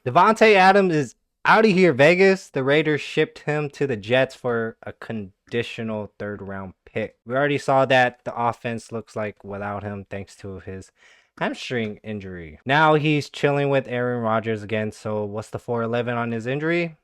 Davante Adams is out of here, Vegas. The Raiders shipped him to the Jets for a conditional third round pick. We already saw that the offense looks like without him thanks to his hamstring injury. Now he's chilling with Aaron Rodgers again. So what's the 411 on his injury?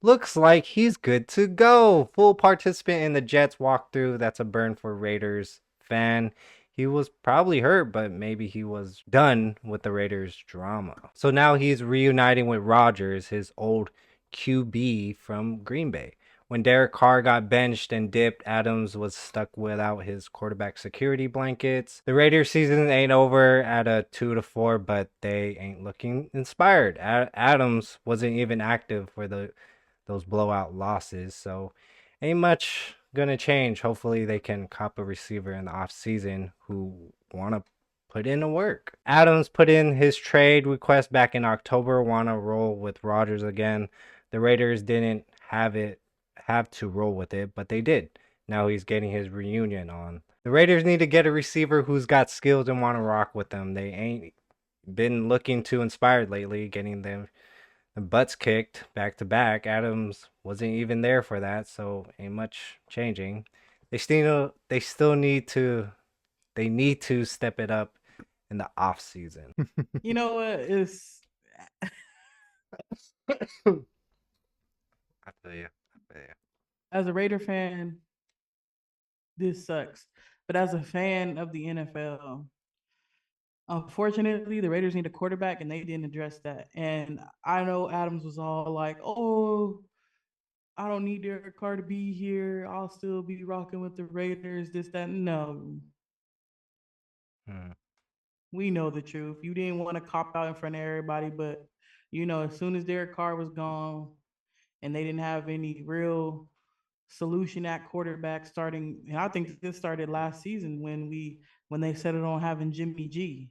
Looks like he's good to go. Full participant in the Jets walkthrough. That's a burn for Raiders fan. He was probably hurt, but maybe he was done with the Raiders drama. So now he's reuniting with Rodgers, his old QB from Green Bay. When Derek Carr got benched and dipped, Adams was stuck without his quarterback security blankets. The Raiders season ain't over at a 2-4, but they ain't looking inspired. Adams wasn't even active for those blowout losses. So ain't much gonna change. Hopefully they can cop a receiver in the offseason who wanna put in the work. Adams put in his trade request back in October, wanna roll with Rodgers again. The Raiders didn't have to roll with it, but they did. Now he's getting his reunion on. The Raiders need to get a receiver who's got skills and want to rock with them. They ain't been looking too inspired lately, getting them butts kicked back to back. Adams wasn't even there for that, so ain't much changing. They still need to step it up in the off season. You know what? It's I feel you. I feel you. as a Raider fan, this sucks. But as a fan of the NFL, unfortunately, the Raiders need a quarterback, and they didn't address that. And I know Adams was all like, "Oh, I don't need Derek Carr to be here. I'll still be rocking with the Raiders." This, that. No, Hmm. we know the truth. You didn't want to cop out in front of everybody, but as soon as Derek Carr was gone, and they didn't have any real solution at quarterback starting. And I think this started last season when they settled on having Jimmy G.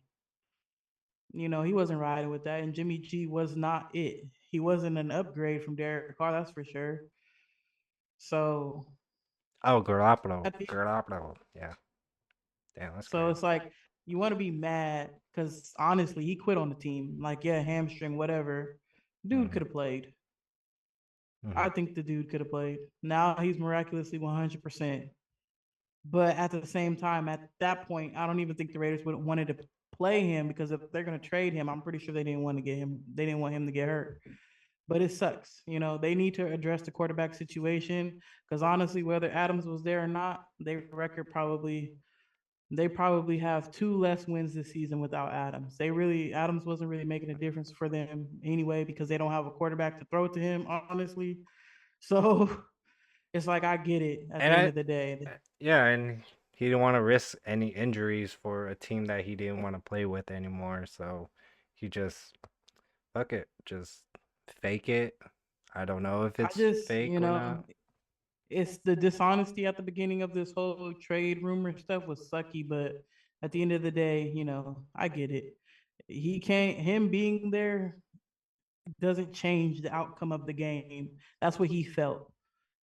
He wasn't riding with that, and Jimmy G was not it. He wasn't an upgrade from Derek Carr, that's for sure. So Oh, Garoppolo. at the Garoppolo. Yeah. Damn, that's so crazy. it's like you want to be mad because honestly, he quit on the team. Like, yeah, hamstring, whatever. Dude Mm-hmm. could have played. Mm-hmm. I think the dude could have played. Now he's miraculously 100%. But at the same time, at that point, I don't even think the Raiders would have wanted to play him because if they're going to trade him, I'm pretty sure they didn't want to get him. They didn't want him to get hurt. But it sucks. They need to address the quarterback situation because honestly, whether Adams was there or not, their record probably they probably have two less wins this season without Adams. Adams wasn't really making a difference for them anyway because they don't have a quarterback to throw to him, honestly. So it's like I get it at And the end of the day. yeah, and he didn't want to risk any injuries for a team that he didn't want to play with anymore. So he just fuck it, just fake it. I don't know if I it's just, fake or not. it's the dishonesty at the beginning of this whole trade rumor stuff was sucky, but at the end of the day, I get it. Him being there doesn't change the outcome of the game. That's what he felt,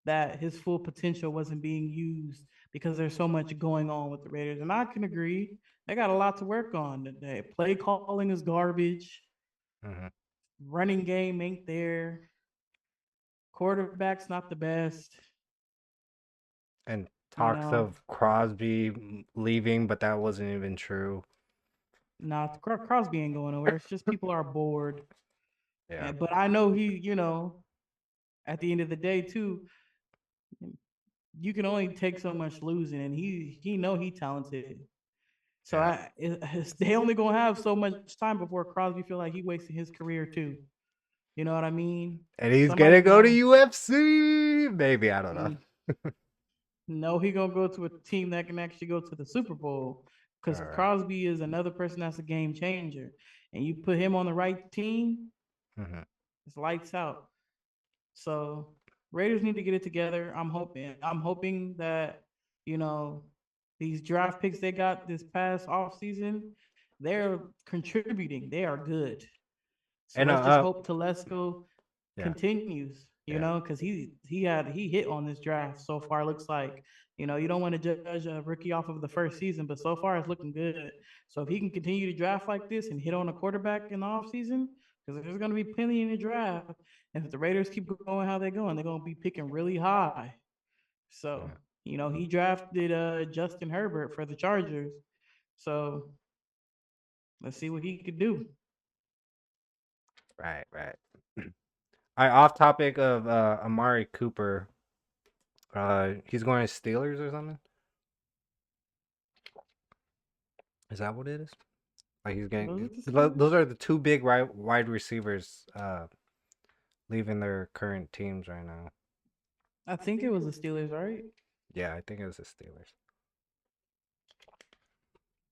that his full potential wasn't being used because there's so much going on with the Raiders. And I can agree. They got a lot to work on today. Play calling is garbage. Hmm. Running game ain't there. Quarterback's not the best. And You talks know, of Crosby leaving, but that wasn't even true. Nah, Crosby ain't going nowhere. It's just people are bored. Yeah, But I know at the end of the day too, you can only take so much losing, and he talented. So yeah. they only gonna have so much time before Crosby feel like he wasted his career too. You know what I mean? And he's gonna Somebody's go to gonna UFC. Maybe I don't know. mm, no, he gonna go to a team that can actually go to the Super Bowl All because right. Crosby is another person that's a game changer, and you put him on the right team, Mm-hmm. it's lights out. So Raiders need to get it together. I'm hoping that you know these draft picks they got this past off season, they're contributing. They are good. So And let's just hope Telesco yeah, continues. yeah, Because he hit on this draft so far. Looks like you don't want to judge a rookie off of the first season, but so far it's looking good. So if he can continue to draft like this and hit on a quarterback in the offseason, because there's going to be plenty in the draft. And if the Raiders keep going how they're going, they're going to be picking really high. So, Yeah. he drafted Justin Herbert for the Chargers. So let's see what he could do. Right, right. All right, off topic of Amari Cooper. He's going to Steelers or something? Is that what it is? Like he's Was getting it the those Steelers? are the two big wide receivers leaving their current teams right now. I think it was the Steelers, right? Yeah, I think it was the Steelers.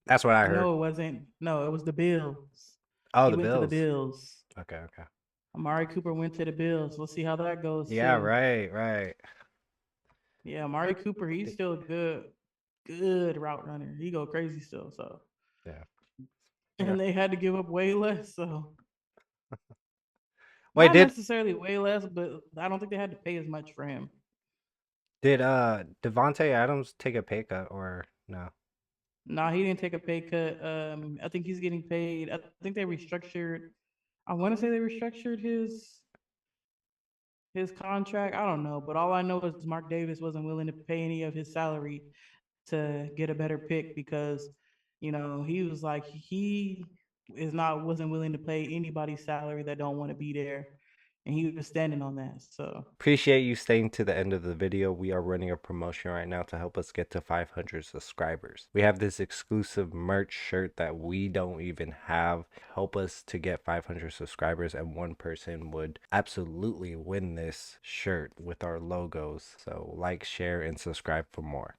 That's what I heard. No, it wasn't. No, it was the Bills. Oh, He the went to the Bills. Bills. Okay, okay. Amari Cooper went to the Bills. We'll see how that goes Yeah, too. right, right. Yeah, Amari Cooper, he's still a good route runner. He go crazy still. So, Yeah. Yeah. and they had to give up way less. So, Wait, not necessarily way less, but I don't think they had to pay as much for him. did Davante Adams take a pay cut or no? No, he didn't take a pay cut. I think he's getting paid. I think they restructured. I want to say they restructured his contract. I don't know, but all I know is Mark Davis wasn't willing to pay any of his salary to get a better pick because he was like he is not wasn't willing to pay anybody's salary that don't want to be there, and he was standing on that. So Appreciate you staying to the end of the video. We are running a promotion right now to help us get to 500 subscribers. We have this exclusive merch shirt that we don't even have. Help us to get 500 subscribers, and one person would absolutely win this shirt with our logos. So like, share, and subscribe for more.